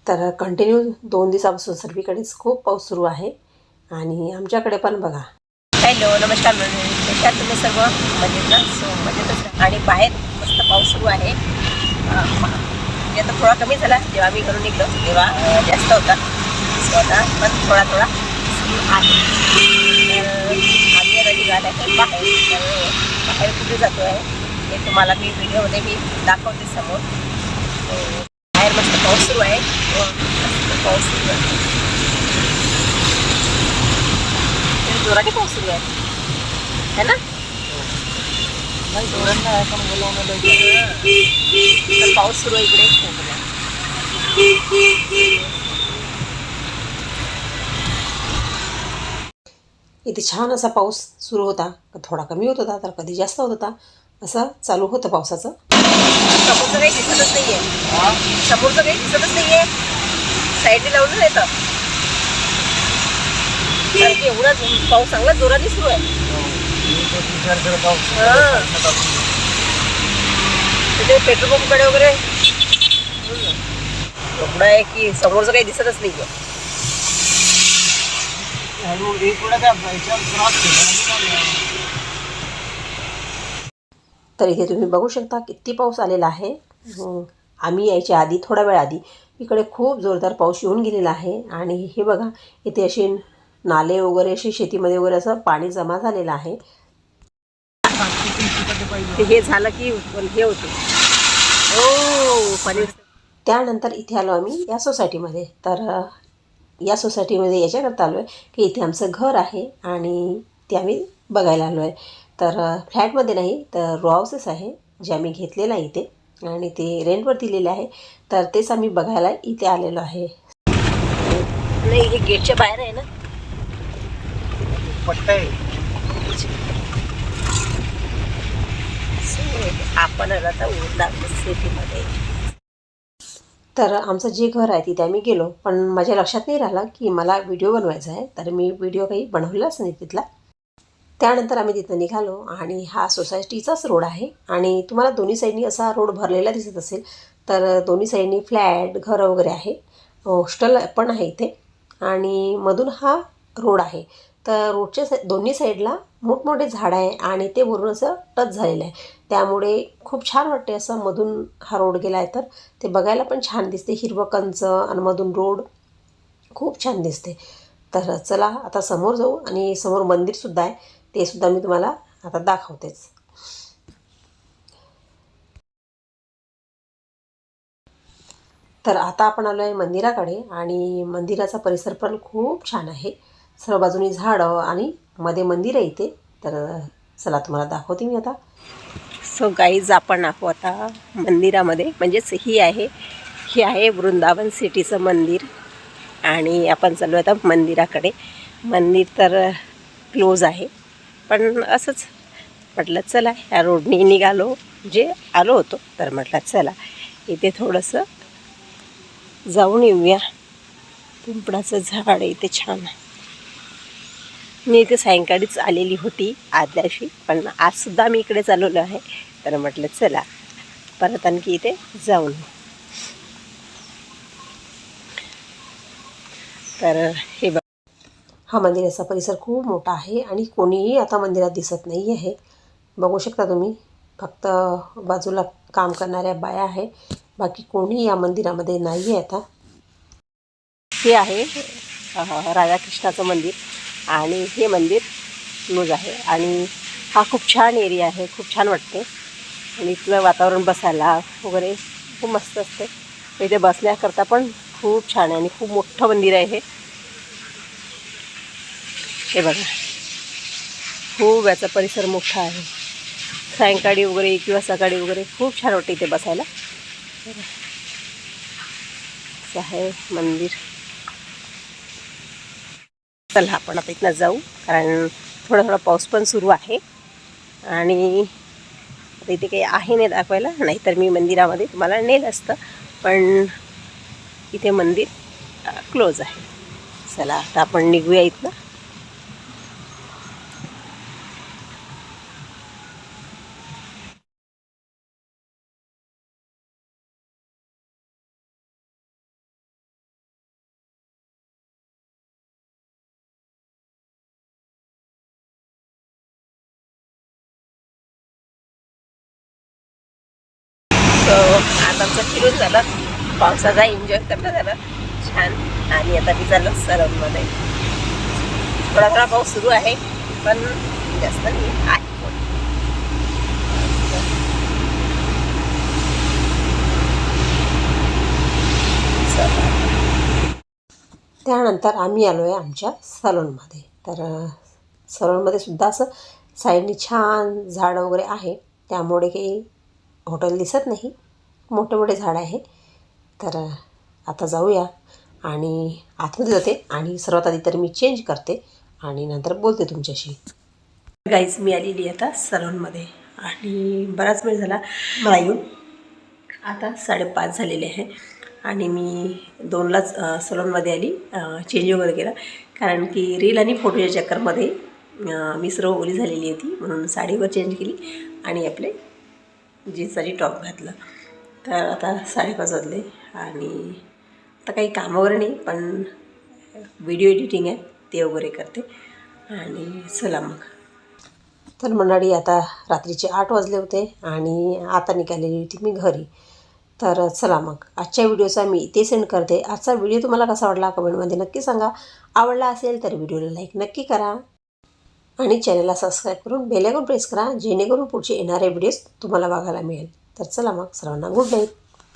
तर कंटिन्यू 2 दिवसापासून सर्वीकडेच खूप पाऊस सुरू आहे आणि आमच्याकडे पण बघा. हॅलो, नमस्कार मंडळी, कशा तुम्ही सर्व? मजेत ना? मजेतच. आणि बाहेर मस्त पाऊस सुरू आहे. म्हणजे आता थोडा कमी झाला. जेव्हा आम्ही घरून निघलो तेव्हा जास्त होता. आता पण थोडा थोडा सुरू आहे. आम्ही आता निघाले आहे बाहेर कुठे जातो आहे हे तुम्हाला मी व्हिडिओमध्ये दाखवते समोर. बाहेर मस्त पाऊस सुरू आहे. मस्त पाऊस सुरू आहे. जोराने पाऊस सुरू आहे ना? नाही जोरात नाही पण बोलवलं तर पाऊस सुरू आहे इकडे. इथे छान असा पाऊस सुरू होता. थोडा कमी होत होता तर कधी जास्त होत होता. असं चालू होतं पावसाचं. समोरचं काही दिसतच नाहीये. समोरचं काही दिसतच नाहीये. साईडने लावून येतं कारण की एवढा पाऊस चांगला जोराने सुरू आहे. तिथे पेट्रोल पंपकडे वगैरे एवढं आहे की समोरचं काही दिसतच नाहीये. तर इथे तुम्ही बघू शकता किती पाऊस आलेला आहे. आम्ही यायच्या आधी थोडा वेळ आधी इकडे खूप जोरदार पाऊस येऊन गेलेला आहे. आणि हे बघा इथे असे नाले वगैरे असे शेतीमध्ये वगैरे असं पाणी जमा झालेलं आहे. हे झालं की हे होते. हो पाणी. त्यानंतर इथे आलो आम्ही या सोसायटीमध्ये. तर या सोसायटीमध्ये याच्याकरता आलो आहे की इथे आमचं घर आहे आणि ते आम्ही बघायला आलो आहे. तर फ्लॅटमध्ये नाही तर रो हाऊसेस आहे जे आम्ही घेतलेलं आहे इथे आणि ते रेंटवर दिलेले आहे. तर तेच आम्ही बघायला इथे आलेलो आहे. नाही हे गेटच्या बाहेर आहे ना. पट्टा आहे. आपण आता वृंदावन सिटीमध्ये. तर आमचं जे घर आहे तिथे आम्ही गेलो पण माझ्या लक्षात नाही राहिलं की मला व्हिडिओ बनवायचा आहे. तर मी व्हिडिओ काही बनवलाच नाही तिथला. त्यानंतर आम्ही तिथं निघालो आणि हा सोसायटीचाच रोड आहे आणि तुम्हाला दोन्ही साईडनी असा रोड भरलेला दिसत असेल. तर दोन्ही साईडनी फ्लॅट घरं वगैरे आहे. हॉस्टेल पण आहे इथे आणि मधून हा रोड आहे. तर रोडच्या दोन्ही साईडला मोठमोठे झाडं आहे आणि ते वरून असं टच झालेलं आहे. त्यामुळे खूप छान वाटते असं मधून हा रोड गेला आहे तर ते बघायला पण छान दिसते. हिरवं कंच आणि मधून रोड खूप छान दिसते. तर चला आता समोर जाऊ आणि समोर मंदिरसुद्धा आहे ते सुद्धा मी तुम्हाला आता दाखवतेच. तर आता आपण आलो आहे मंदिराकडे आणि मंदिराचा परिसर पण खूप छान आहे. सर्व बाजूनी झाडं आणि मध्ये मंदिर आहे इथे. तर चला तुम्हाला दाखवते मी आता. सो गाईज आपण आहो आता मंदिरामध्ये. म्हणजेच ही आहे वृंदावन सिटीचं मंदिर आणि आपण चालू आता मंदिराकडे. मंदिर तर क्लोज आहे पण असंच म्हटलं चला ह्या रोडने निघालो जे आलो होतो तर म्हटलं चला इथे थोडंसं जाऊन येऊया. पिंपळाचं झाड आहे इथे छान. मी इथे सायंकाळीच आलेली होती आदल्या दिवशी पण आजसुद्धा मी इकडे चालवलं आहे. तर म्हटलं चला परत आणखी इथे जाऊन. तर हे बघ हा मंदिराचा परिसर खूप मोठा आहे आणि कोणीही आता मंदिरात दिसत नाही आहे. बघू शकता तुम्ही फक्त बाजूला काम करणाऱ्या बाया आहे. बाकी कोणी या मंदिरामध्ये नाही आहे आता. हे आहे राधाकृष्णाचं मंदिर आणि हे मंदिर क्लोज आहे. आणि हा खूप छान एरिया आहे. खूप छान वाटते आणि इथलं वातावरण बसायला वगैरे खूप मस्त असते. इथे बसण्याकरता पण खूप छान आहे आणि खूप मोठं मंदिर आहे हे बघा. खूप याचा परिसर मोठा आहे. सायंकाळी वगैरे किंवा सकाळी वगैरे खूप छान वाटते इथे बसायला. असं आहे मंदिर. चला आपण आता इथनं जाऊ कारण थोडा पाऊस पण सुरू आहे आणि आता इथे काही आहे नाही दाखवायला. नाहीतर मी मंदिरामध्ये तुम्हाला नेलं असतं पण इथे मंदिर क्लोज आहे. चला आता आपण निघूया इथनं. आता आमचं फिरून झालं, पावसाचा एन्जॉय करणं झालं छान. आणि आता मी चाललो सलूनमध्ये. थोडा थोडा पाऊस सुरू आहे पण जास्त नाही आहे. त्यानंतर आम्ही आलो आहे आमच्या सलूनमध्ये. तर सलूनमध्ये सुद्धा असं साईडनी छान झाडं वगैरे आहे, त्यामुळे काही हॉटेल दिसत नाही, मोठे मोठे झाड आहे. तर आता जाऊया आणि आतमध्ये जाते आणि सर्वात आधी तर मी चेंज करते आणि नंतर बोलते तुमच्याशी. गाईज मी आलेली आता सलूनमध्ये आणि बराच वेळ झाला मला येऊन. आता 5:30 झालेले आहे आणि मी 2लाच सलूनमध्ये आली, चेंज वगैरे केला. कारण की रील आणि फोटोच्या चक्करमध्ये मी सर्व ओली झालेली होती, म्हणून साडीवर चेंज केली आणि आपले जीन्स आणि टॉप घातलं. तर आता 5:30 वाजले आणि आता काही काम वगैरे नाही, पण व्हिडिओ एडिटिंग आहे ते वगैरे करते. आणि चला मग. तर मंडळी आता रात्रीचे 8 वाजले होते आणि आता निघालेली होती मी घरी. तर चला मग आजच्या व्हिडिओचा मी इथे सेंड करते. आजचा व्हिडिओ तुम्हाला कसा वाटला कमेंटमध्ये नक्की सांगा. आवडला असेल तर व्हिडिओला लाईक नक्की करा आणि चॅनलला सबस्क्राईब करून बेल आयकॉन प्रेस करा, जेणेकरून पुढचे येणारे व्हिडिओज तुम्हाला बघायला मिळेल. तर चला मग सर्वांना गुड नाईट.